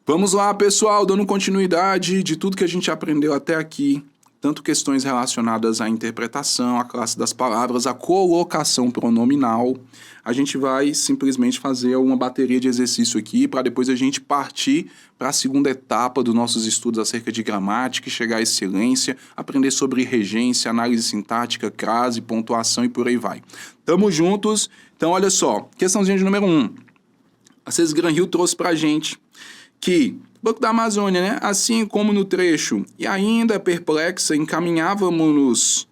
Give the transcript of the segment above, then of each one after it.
Vamos lá, pessoal, dando continuidade de tudo que a gente aprendeu até aqui, tanto questões relacionadas à interpretação, à classe das palavras, à colocação pronominal. A gente vai simplesmente fazer uma bateria de exercício aqui para depois a gente partir para a segunda etapa dos nossos estudos acerca de gramática e chegar à excelência, aprender sobre regência, análise sintática, crase, pontuação e por aí vai. Tamo juntos? Então, olha só, questãozinha de número 1. A Cês Gran Rio trouxe pra gente que Banco da Amazônia, né? Assim como no trecho, e ainda perplexa, encaminhávamos-nos.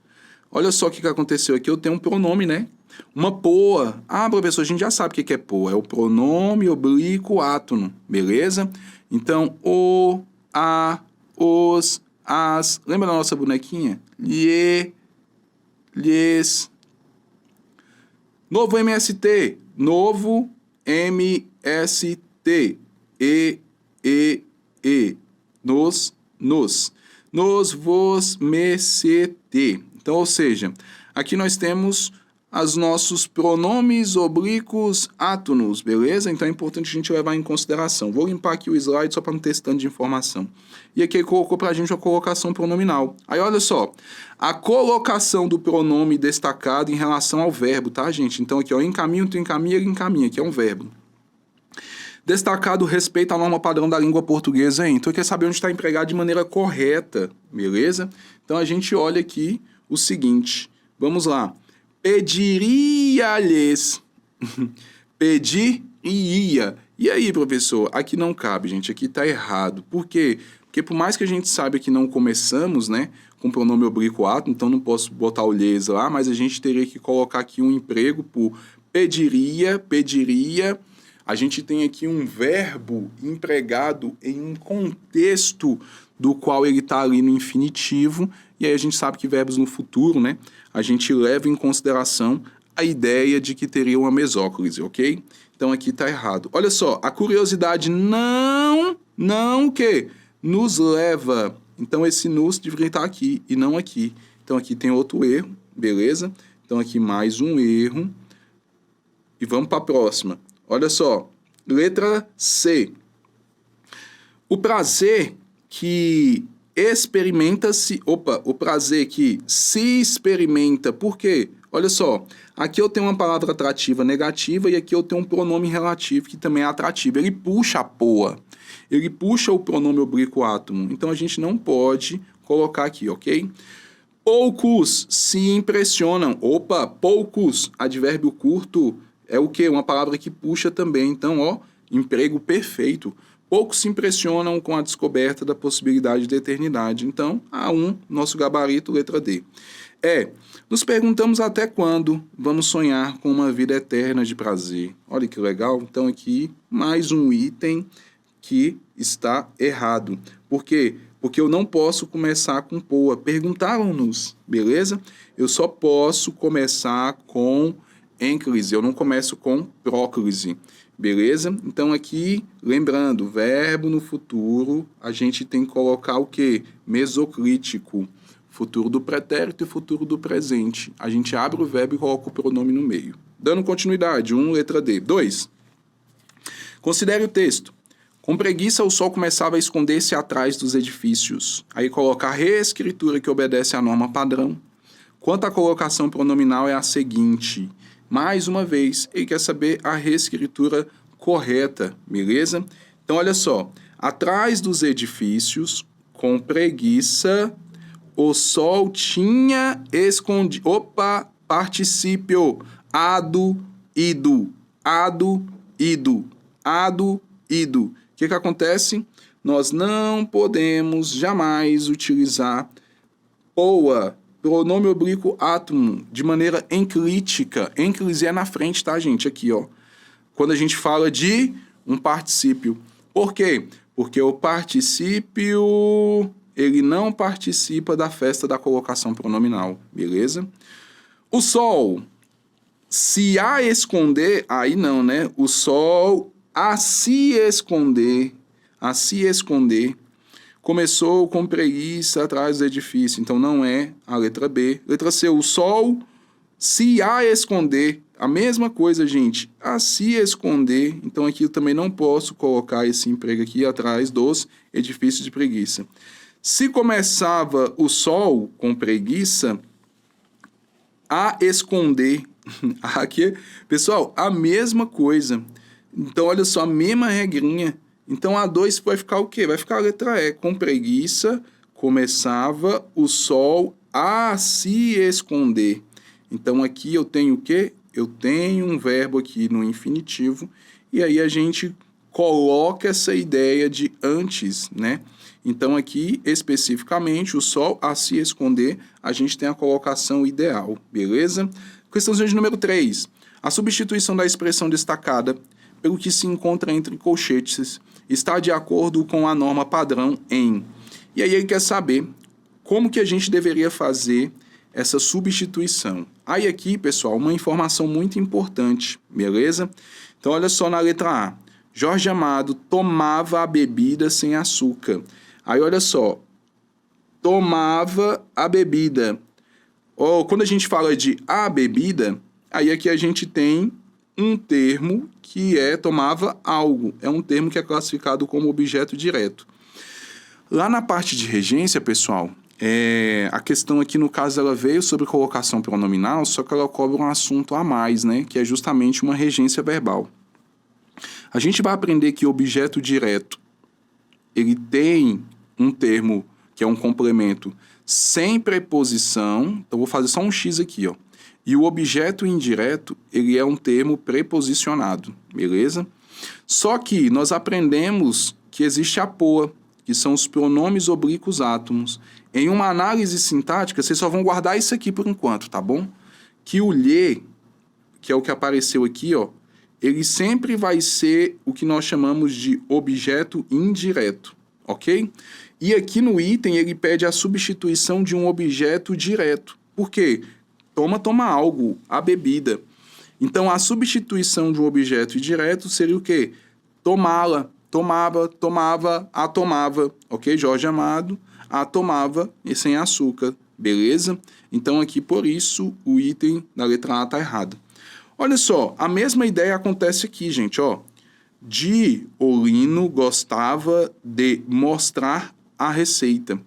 Olha só o que aconteceu aqui, eu tenho um pronome, né? Uma poa. Ah, professor, a gente já sabe o que é poa. É o pronome oblíquo átono, beleza? Então, o, a, os, as. Lembra da nossa bonequinha? Lhe, lhes. Novo MST. Novo MST. E, nos, vos, me, se, te. Então, ou seja, aqui nós temos os nossos pronomes oblíquos átonos, beleza? Então é importante a gente levar em consideração. Vou limpar aqui o slide só para não ter esse tanto de informação. E aqui ele colocou para a gente a colocação pronominal. Aí olha só, a colocação do pronome destacado em relação ao verbo, tá, gente? Então aqui, ó, encaminho, tu encaminha, ele encaminha, que é um verbo. Destacado respeito à norma padrão da língua portuguesa, hein? Então, quer saber onde está empregado de maneira correta, beleza? Então, a gente olha aqui o seguinte. Vamos lá. Pediria-lhes. Pediria. E aí, professor? Aqui não cabe, gente. Aqui está errado. Por quê? Porque por mais que a gente saiba que não começamos, né, com pronome oblíquo átono, então não posso botar o lhes lá, mas a gente teria que colocar aqui um emprego por pediria. A gente tem aqui um verbo empregado em um contexto do qual ele está ali no infinitivo, e aí a gente sabe que verbos no futuro, né, a gente leva em consideração a ideia de que teria uma mesóclise, ok? Então aqui está errado. Olha só, a curiosidade não o quê? Nos leva. Então esse nos deveria estar aqui e não aqui. Então aqui tem outro erro, beleza? Então aqui mais um erro. E vamos para a próxima. Olha só, letra C. O prazer que experimenta-se... o prazer que se experimenta. Por quê? Olha só, aqui eu tenho uma palavra atrativa negativa e aqui eu tenho um pronome relativo que também é atrativo. Ele puxa a poa. Ele puxa o pronome oblíquo átomo. Então, a gente não pode colocar aqui, ok? Poucos se impressionam. Opa, poucos, advérbio curto... É o quê? Uma palavra que puxa também. Então, ó, emprego perfeito. Poucos se impressionam com a descoberta da possibilidade de eternidade. Então, A1, nosso gabarito, letra D. Nos perguntamos até quando vamos sonhar com uma vida eterna de prazer. Olha que legal. Então, aqui, mais um item que está errado. Por quê? Porque eu não posso começar com poa. Perguntaram-nos, beleza? Eu só posso começar com... ênclise, eu não começo com próclise, beleza? Então aqui, lembrando, verbo no futuro, a gente tem que colocar o quê? Mesoclítico, futuro do pretérito e futuro do presente. A gente abre o verbo e coloca o pronome no meio. Dando continuidade, 1, letra D. 2. Considere o texto. Com preguiça, o sol começava a esconder-se atrás dos edifícios. Aí coloca a reescritura que obedece à norma padrão. Quanto à colocação pronominal é a seguinte... Mais uma vez, ele quer saber a reescritura correta, beleza? Então, olha só. Atrás dos edifícios, com preguiça, o sol tinha escondido... Opa! Particípio. Ado, ido. Ado, ido. Ado, ido. O que acontece? Nós não podemos jamais utilizar poa, pronome oblíquo átomo, de maneira enclítica. Enclise é na frente, tá, gente? Aqui, ó. Quando a gente fala de um particípio. Por quê? Porque o particípio, ele não participa da festa da colocação pronominal, beleza? O sol, se a esconder, aí não, né? O sol a se esconder, começou com preguiça atrás do edifício. Então, não é a letra B. Letra C, o sol se a esconder. a mesma coisa, gente, a se esconder. Então, aqui eu também não posso colocar esse emprego aqui atrás dos edifícios de preguiça. Se começava o sol com preguiça, a esconder. Aqui, pessoal, a mesma coisa. Então, olha só, a mesma regrinha. Então, a 2 vai ficar o quê? Vai ficar a letra E. Com preguiça, começava o sol a se esconder. Então, aqui eu tenho o quê? Eu tenho um verbo aqui no infinitivo. E aí a gente coloca essa ideia de antes, né? Então, aqui, especificamente, o sol a se esconder, a gente tem a colocação ideal, beleza? Questãozinha de número 3. A substituição da expressão destacada pelo que se encontra entre colchetes está de acordo com a norma padrão em... E aí ele quer saber como que a gente deveria fazer essa substituição. Aí aqui, pessoal, uma informação muito importante, beleza? Então, olha só na letra A. Jorge Amado tomava a bebida sem açúcar. Aí, olha só. Tomava a bebida. Quando a gente fala de a bebida, aí aqui a gente tem um termo que tomava algo. É um termo que é classificado como objeto direto. Lá na parte de regência, pessoal, a questão aqui, no caso, ela veio sobre colocação pronominal, só que ela cobra um assunto a mais, né? Que é justamente uma regência verbal. A gente vai aprender que objeto direto, ele tem um termo que é um complemento sem preposição. Então, vou fazer só um X aqui, ó. E o objeto indireto, ele é um termo preposicionado, beleza? Só que nós aprendemos que existe a POA, que são os pronomes oblíquos átomos. Em uma análise sintática, vocês só vão guardar isso aqui por enquanto, tá bom? Que o lhe, que é o que apareceu aqui, ó, ele sempre vai ser o que nós chamamos de objeto indireto, ok? E aqui no item ele pede a substituição de um objeto direto. Por quê? Toma algo, a bebida. Então, a substituição de um objeto indireto seria o quê? Tomá-la, tomava, a tomava, ok? Jorge Amado, a tomava e sem açúcar, beleza? Então, aqui, por isso, o item da letra A está errado. Olha só, a mesma ideia acontece aqui, gente, ó. Diolino gostava de mostrar a receita.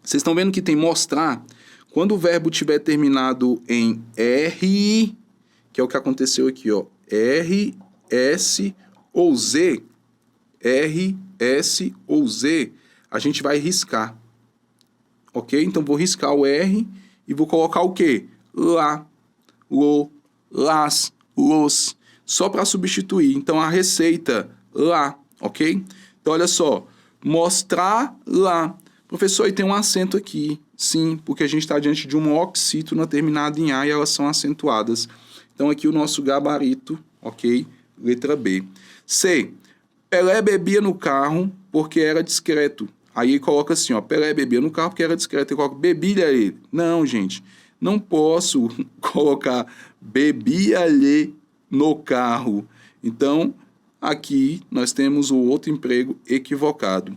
Vocês estão vendo que tem mostrar? Quando o verbo tiver terminado em R, que é o que aconteceu aqui, ó. R, S ou Z. R, S ou Z, a gente vai riscar. Ok? Então, vou riscar o R e vou colocar o quê? Lá, lo, las, los, só para substituir. Então, a receita, lá, ok? Então, olha só, mostrar lá. Professor, e tem um acento aqui. Sim, porque a gente está diante de uma oxítona terminada em A e elas são acentuadas. Então, aqui o nosso gabarito, ok? Letra B. C. Pelé bebia no carro porque era discreto. Aí ele coloca assim, ó, Pelé bebia no carro porque era discreto. Ele coloca, bebia-lhe. Não, gente, não posso colocar bebia-lhe no carro. Então, aqui nós temos o outro emprego equivocado.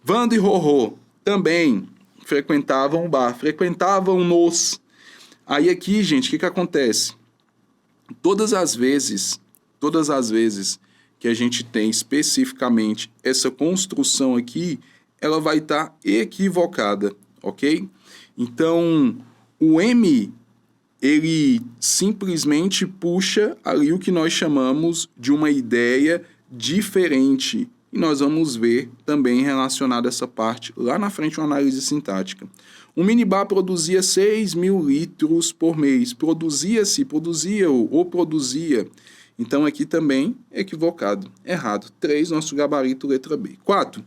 Wanda e Rorô também frequentavam o bar, frequentavam-nos. Aí aqui, gente, o que acontece? Todas as vezes que a gente tem especificamente essa construção aqui, ela vai estar equivocada, ok? Então, o M, ele simplesmente puxa ali o que nós chamamos de uma ideia diferente. E nós vamos ver também relacionado a essa parte lá na frente uma análise sintática. Um minibar produzia 6.000 litros por mês. Produzia. Então, aqui também equivocado, errado. 3, nosso gabarito, letra B. 4.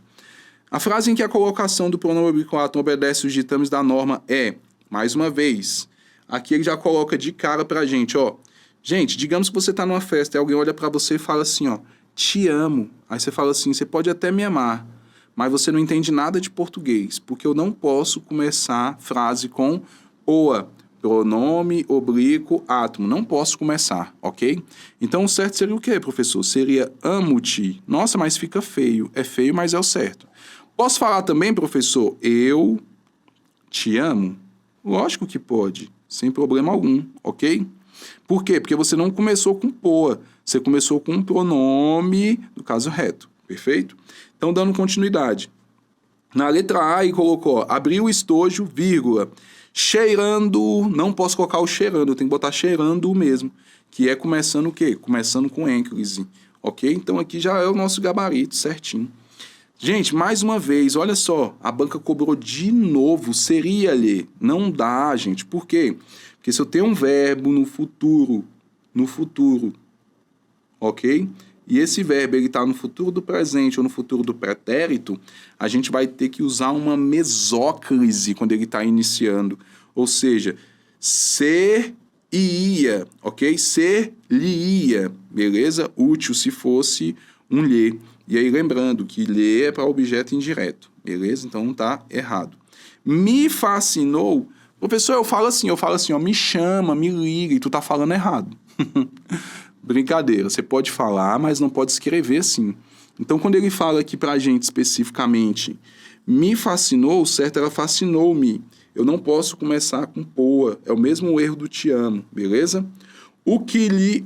A frase em que a colocação do pronome oblíquo átomo obedece os ditames da norma é, mais uma vez, aqui ele já coloca de cara pra gente, ó. Gente, digamos que você tá numa festa e alguém olha pra você e fala assim, ó, te amo. Aí você fala assim, você pode até me amar, mas você não entende nada de português, porque eu não posso começar frase com oa, pronome oblíquo átomo. Não posso começar, ok? Então, o certo seria o quê, professor? Seria amo-te. Nossa, mas fica feio. É feio, mas é o certo. Posso falar também, professor, eu te amo? Lógico que pode, sem problema algum, ok? Por quê? Porque você não começou com poa, você começou com um pronome, no caso reto, perfeito? Então, dando continuidade. Na letra A, ele colocou, abriu o estojo, vírgula, cheirando, não posso colocar o cheirando, eu tenho que botar cheirando mesmo, que é começando o quê? Começando com ênclise, ok? Então, aqui já é o nosso gabarito certinho. Gente, mais uma vez, olha só, a banca cobrou de novo, seria ali. Não dá, gente. Por quê? Porque se eu tenho um verbo no futuro, ok? E esse verbo ele está no futuro do presente ou no futuro do pretérito, a gente vai ter que usar uma mesóclise quando ele está iniciando. Ou seja, ser e ia, ok? Ser lhe ia, beleza? Útil se fosse um lhe. E aí lembrando que lhe é para objeto indireto, beleza? Então não está errado. Me fascinou. Professor, eu falo assim, ó, me chama, me liga, e tu tá falando errado. Brincadeira, você pode falar, mas não pode escrever assim. Então, quando ele fala aqui pra gente especificamente, me fascinou, o certo era fascinou-me. Eu não posso começar com poa, é o mesmo erro do te amo, beleza? O que lhe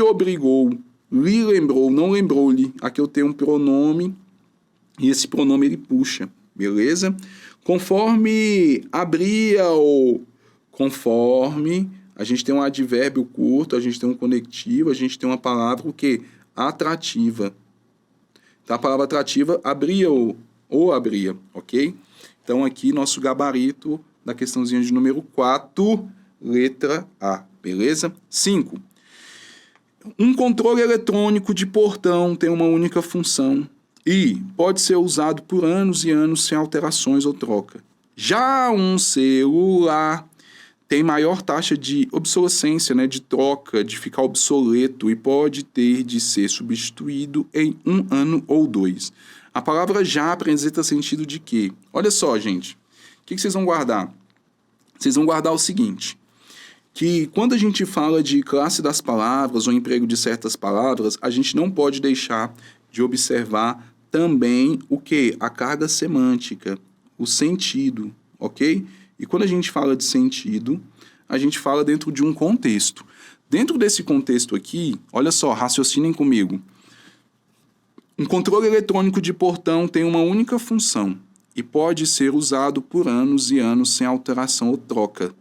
obrigou, lhe lembrou, não lembrou-lhe. Aqui eu tenho um pronome, e esse pronome ele puxa, beleza? Conforme abria ou conforme, a gente tem um advérbio curto, a gente tem um conectivo, a gente tem uma palavra o quê? Atrativa. Então a palavra atrativa abria ou abria, ok? Então aqui nosso gabarito da questãozinha de número 4, letra A, beleza? 5. Um controle eletrônico de portão tem uma única função e pode ser usado por anos e anos sem alterações ou troca. Já um celular tem maior taxa de obsolescência, né, de troca, de ficar obsoleto e pode ter de ser substituído em 1 ano ou 2. A palavra já apresenta sentido de quê? Olha só, gente. O que vocês vão guardar? Vocês vão guardar o seguinte, que quando a gente fala de classe das palavras ou emprego de certas palavras, a gente não pode deixar de observar também o que? A carga semântica, o sentido, ok? E quando a gente fala de sentido, a gente fala dentro de um contexto. Dentro desse contexto aqui, olha só, raciocinem comigo. Um controle eletrônico de portão tem uma única função e pode ser usado por anos e anos sem alteração ou troca.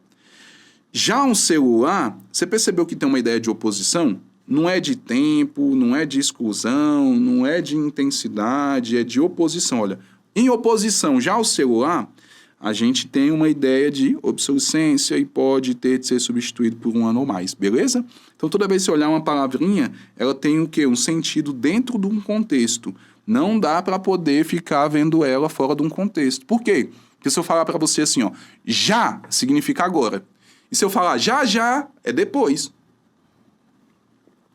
Já um celular, você percebeu que tem uma ideia de oposição? Não é de tempo, não é de exclusão, não é de intensidade, é de oposição. Olha, em oposição, já o celular, a gente tem uma ideia de obsolescência e pode ter de ser substituído por 1 ano ou mais, beleza? Então, toda vez que você olhar uma palavrinha, ela tem o quê? Um sentido dentro de um contexto. Não dá para poder ficar vendo ela fora de um contexto. Por quê? Porque se eu falar para você assim, ó, já significa agora. E se eu falar já, é depois.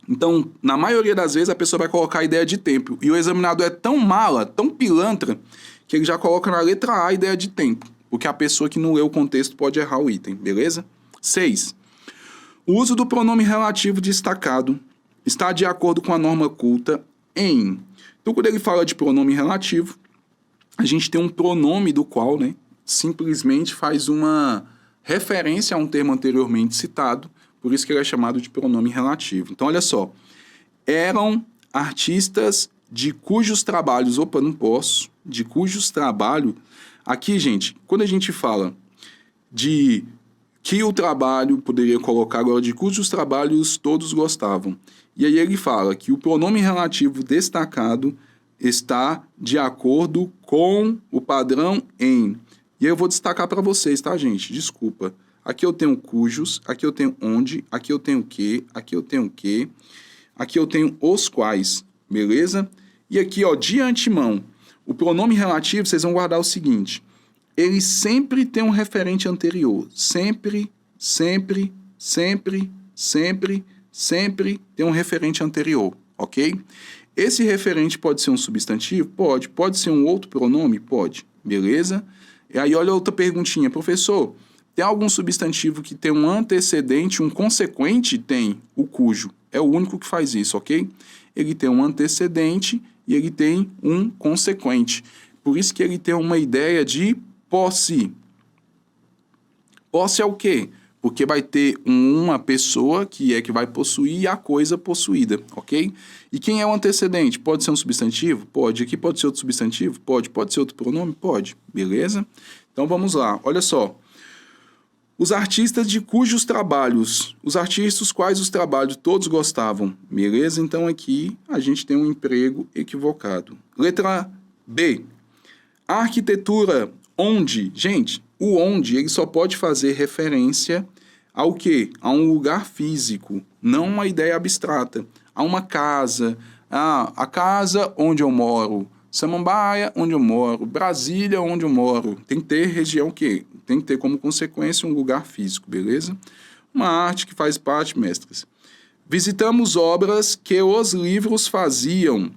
Então, na maioria das vezes, a pessoa vai colocar a ideia de tempo. E o examinador é tão mala, tão pilantra, que ele já coloca na letra A a ideia de tempo. Porque a pessoa que não lê o contexto pode errar o item, beleza? 6. O uso do pronome relativo destacado está de acordo com a norma culta em... Então, quando ele fala de pronome relativo, a gente tem um pronome do qual, né, simplesmente faz uma referência a um termo anteriormente citado, por isso que ele é chamado de pronome relativo. Então, olha só. Eram artistas de cujos trabalhos... Opa, não posso. De cujos trabalhos... Aqui, gente, quando a gente fala de que o trabalho, poderia colocar agora, de cujos trabalhos todos gostavam. E aí ele fala que o pronome relativo destacado está de acordo com o padrão em... E aí eu vou destacar para vocês, tá, gente? Desculpa. Aqui eu tenho cujos, aqui eu tenho onde, aqui eu tenho que, aqui eu tenho que, aqui eu tenho os quais, beleza? E aqui, ó, de antemão, o pronome relativo, vocês vão guardar o seguinte, ele sempre tem um referente anterior, sempre tem um referente anterior, ok? Esse referente pode ser um substantivo? Pode ser um outro pronome? Pode, beleza? E aí olha outra perguntinha, professor, tem algum substantivo que tem um antecedente, um consequente? Tem, o cujo. É o único que faz isso, ok? Ele tem um antecedente e ele tem um consequente. Por isso que ele tem uma ideia de posse. Posse é o quê? Porque vai ter uma pessoa que vai possuir a coisa possuída, ok? E quem é o antecedente? Pode ser um substantivo? Pode. Aqui pode ser outro substantivo? Pode. Pode ser outro pronome? Pode. Beleza? Então vamos lá. Olha só. Os artistas de cujos trabalhos, os artistas quais os trabalhos todos gostavam. Beleza? Então aqui a gente tem um emprego equivocado. Letra B. A arquitetura onde, gente, o onde ele só pode fazer referência ao quê? A um lugar físico, não uma ideia abstrata. A uma casa, a casa onde eu moro, Samambaia, onde eu moro, Brasília, onde eu moro. Tem que ter região que tem que ter como consequência um lugar físico, beleza? Uma arte que faz parte, mestres. Visitamos obras que os livros faziam,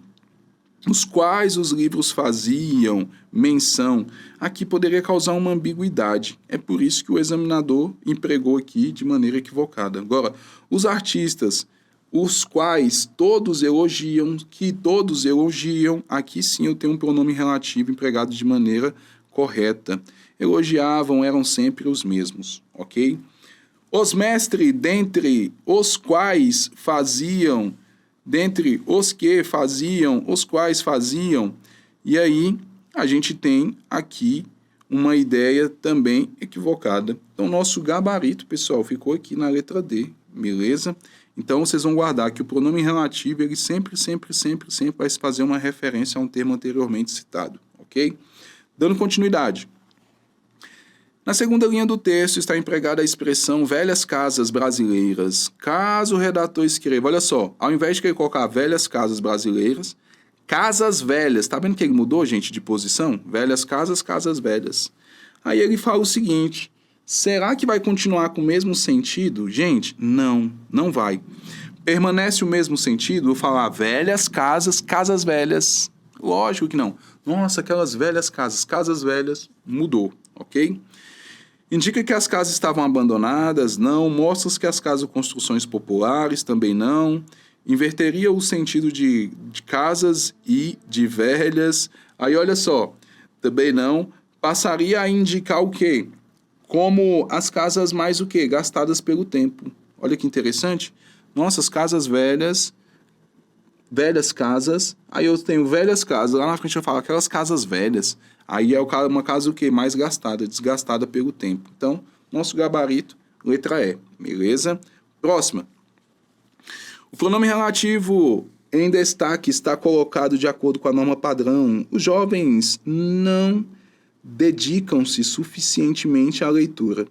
os quais os livros faziam menção. Aqui poderia causar uma ambiguidade. É por isso que o examinador empregou aqui de maneira equivocada. Agora, os artistas, os quais todos elogiam, que todos elogiam, aqui sim eu tenho um pronome relativo empregado de maneira correta. Elogiavam, eram sempre os mesmos, ok? Os mestres, dentre os quais faziam, dentre os que faziam, os quais faziam, e aí a gente tem aqui uma ideia também equivocada. Então, nosso gabarito, pessoal, ficou aqui na letra D, beleza? Então, vocês vão guardar que o pronome relativo, ele sempre vai fazer uma referência a um termo anteriormente citado, ok? Dando continuidade. Na segunda linha do texto está empregada a expressão velhas casas brasileiras. Caso o redator escreva, olha só, ao invés de ele colocar velhas casas brasileiras, casas velhas. Tá vendo que ele mudou, gente, de posição? Velhas casas, casas velhas. Aí ele fala o seguinte, será que vai continuar com o mesmo sentido? Gente, não vai. Permanece o mesmo sentido, vou falar velhas casas, casas velhas. Lógico que não. Nossa, aquelas velhas casas, casas velhas, mudou, ok? Indica que as casas estavam abandonadas, não. Mostra que as casas construções populares, também não. Inverteria o sentido de casas e de velhas. Aí, olha só, também não. Passaria a indicar o quê? Como as casas mais o quê? Gastadas pelo tempo. Olha que interessante. Nossas casas velhas, velhas casas. Aí eu tenho velhas casas. Lá na frente eu falo aquelas casas velhas. Aí é uma casa o quê? Mais gastada, desgastada pelo tempo. Então, nosso gabarito, letra E. Beleza? Próxima. O pronome relativo em destaque está colocado de acordo com a norma padrão. Os jovens não dedicam-se suficientemente à leitura.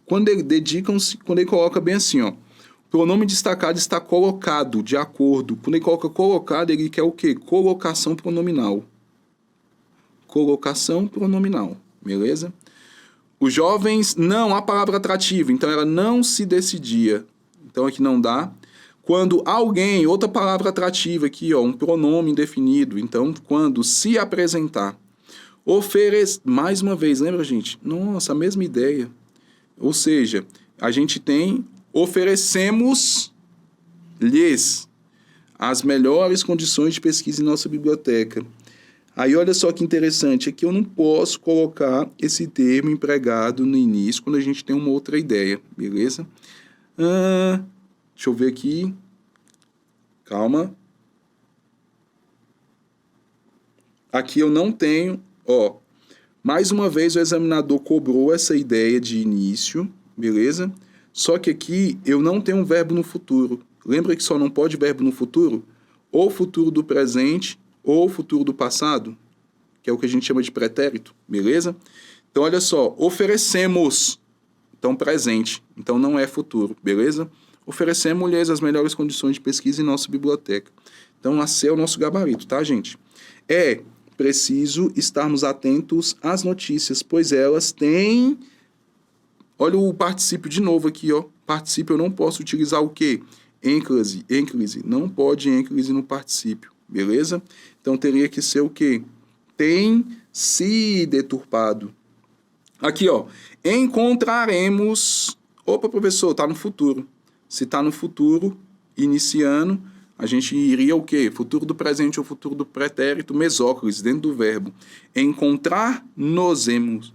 Quando ele dedicam-se, quando ele coloca bem assim, ó. O pronome destacado está colocado de acordo. Quando ele coloca colocado, ele quer o quê? Colocação pronominal. Colocação pronominal, beleza? Os jovens, não, a palavra atrativa, então ela não se decidia. Então aqui não dá. Quando alguém, outra palavra atrativa aqui, ó, um pronome indefinido. Então, quando se apresentar. Mais uma vez, lembra, gente? Nossa, a mesma ideia. Ou seja, a gente tem oferecemos-lhes as melhores condições de pesquisa em nossa biblioteca. Aí olha só que interessante, aqui eu não posso colocar esse termo empregado no início quando a gente tem uma outra ideia, beleza? Deixa eu ver aqui. Calma. Aqui eu não tenho, ó. Mais uma vez o examinador cobrou essa ideia de início, beleza? Só que aqui eu não tenho um verbo no futuro. Lembra que só não pode verbo no futuro? Ou futuro do presente ou futuro do passado, que é o que a gente chama de pretérito, beleza? Então, olha só, oferecemos, então presente, então não é futuro, beleza? Oferecemos-lhes as melhores condições de pesquisa em nossa biblioteca. Então, esse é o nosso gabarito, tá, gente? É preciso estarmos atentos às notícias, pois elas têm... Olha o particípio de novo aqui, ó. Particípio eu não posso utilizar o quê? Ênclise, não pode ênclise no particípio. Beleza? Então, teria que ser o quê? Tem se deturpado. Aqui, ó. Encontraremos... Opa, professor, tá no futuro. Se tá no futuro, iniciando, a gente iria o quê? Futuro do presente ou futuro do pretérito, mesóclise, dentro do verbo. Encontrar nos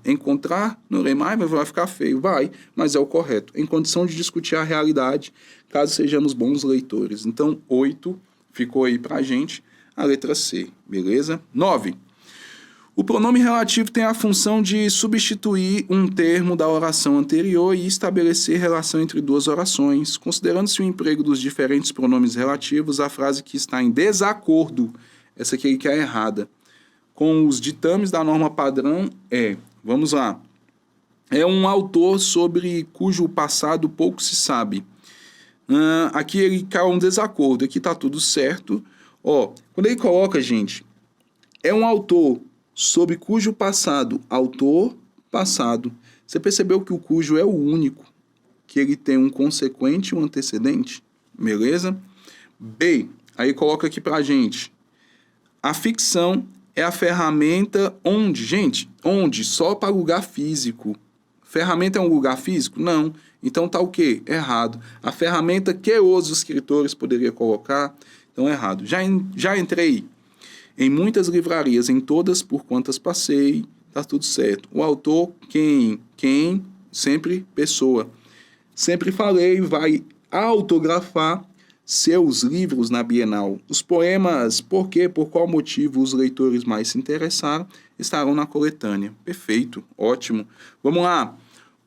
encontrar noremos. Ai, mas vai ficar feio. Vai, mas é o correto. Em condição de discutir a realidade, caso sejamos bons leitores. Então, 8 ficou aí pra gente a letra C, beleza? 9. O pronome relativo tem a função de substituir um termo da oração anterior e estabelecer relação entre duas orações. Considerando-se o emprego dos diferentes pronomes relativos, a frase que está em desacordo, essa aqui que é errada, com os ditames da norma padrão vamos lá, é um autor sobre cujo passado pouco se sabe. Aqui ele cai um desacordo, aqui está tudo certo. Quando ele coloca, gente, é um autor sobre cujo passado, autor, passado. Você percebeu que o cujo é o único, que ele tem um consequente e um antecedente? Beleza? B, aí coloca aqui pra gente. A ficção é a ferramenta onde, gente, onde? Só para lugar físico. Ferramenta é um lugar físico? Não. Então tá o quê? Errado. A ferramenta que os escritores poderiam colocar, então errado. Já entrei em muitas livrarias, em todas por quantas passei, tá tudo certo. O autor, quem? Sempre pessoa. Sempre falei, vai autografar seus livros na Bienal. Os poemas, por quê? Por qual motivo os leitores mais se interessaram, estarão na coletânea. Perfeito, ótimo. Vamos lá.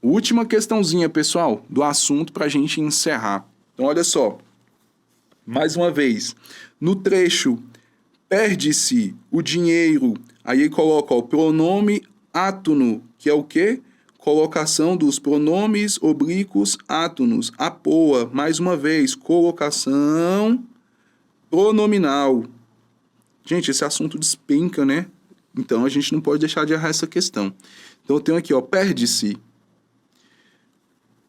Última questãozinha, pessoal, do assunto para a gente encerrar. Então, olha só. Mais uma vez, no trecho perde-se o dinheiro, aí ele coloca o pronome átono, que é o quê? Colocação dos pronomes oblíquos átonos, apoa, mais uma vez, colocação pronominal. Gente, esse assunto despenca, né? Então, a gente não pode deixar de errar essa questão. Então, eu tenho aqui,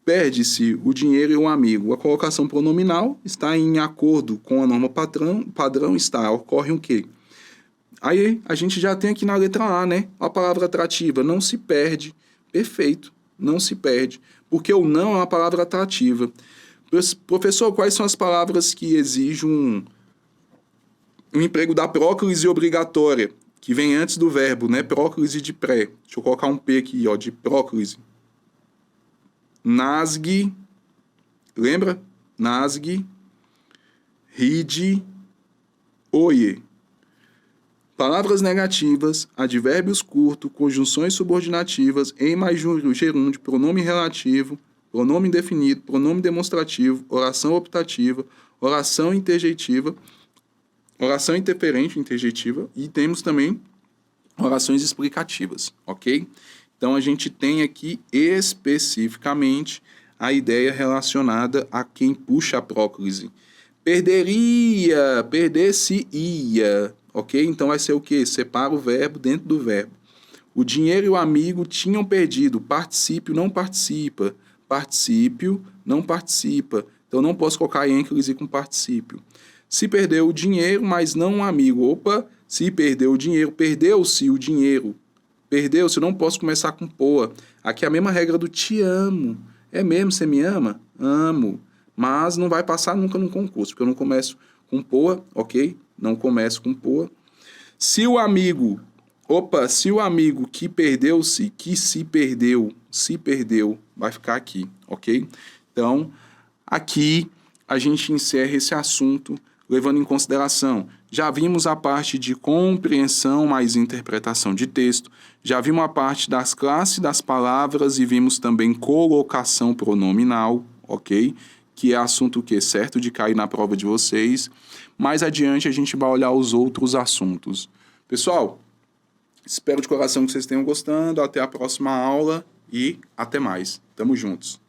perde-se o dinheiro e o amigo. A colocação pronominal está em acordo com a norma padrão ocorre o quê? Aí a gente já tem aqui na letra A, né? A palavra atrativa, não se perde. Perfeito, não se perde. Porque o não é uma palavra atrativa. Professor, quais são as palavras que exigem um emprego da próclise obrigatória, que vem antes do verbo, né? Próclise de pré. Deixa eu colocar um P aqui, de próclise. Nasgue, lembra? Nasgue, ride, oie. Palavras negativas, advérbios curtos, conjunções subordinativas, em mais gerúndio, pronome relativo, pronome indefinido, pronome demonstrativo, oração optativa, oração interjeitiva, oração interferente interjeitiva e temos também orações explicativas, ok? Então, a gente tem aqui especificamente a ideia relacionada a quem puxa a próclise. Perder-se-ia, ok? Então, vai ser o quê? Separa o verbo dentro do verbo. O dinheiro e o amigo tinham perdido. Particípio não participa. Particípio não participa. Então, não posso colocar ênclise com particípio. Se perdeu o dinheiro, mas não o amigo. Se perdeu o dinheiro, perdeu-se o dinheiro. Perdeu-se, eu não posso começar com poa. Aqui é a mesma regra do te amo. É mesmo, você me ama? Amo. Mas não vai passar nunca no concurso, porque eu não começo com poa, ok? Não começo com poa. Se o amigo que perdeu-se, que se perdeu, vai ficar aqui, ok? Então, aqui a gente encerra esse assunto levando em consideração. Já vimos a parte de compreensão mais interpretação de texto, já vimos a parte das classes das palavras e vimos também colocação pronominal, ok? Que é assunto que é certo de cair na prova de vocês. Mais adiante a gente vai olhar os outros assuntos. Pessoal, espero de coração que vocês tenham gostando. Até a próxima aula e até mais. Tamo juntos.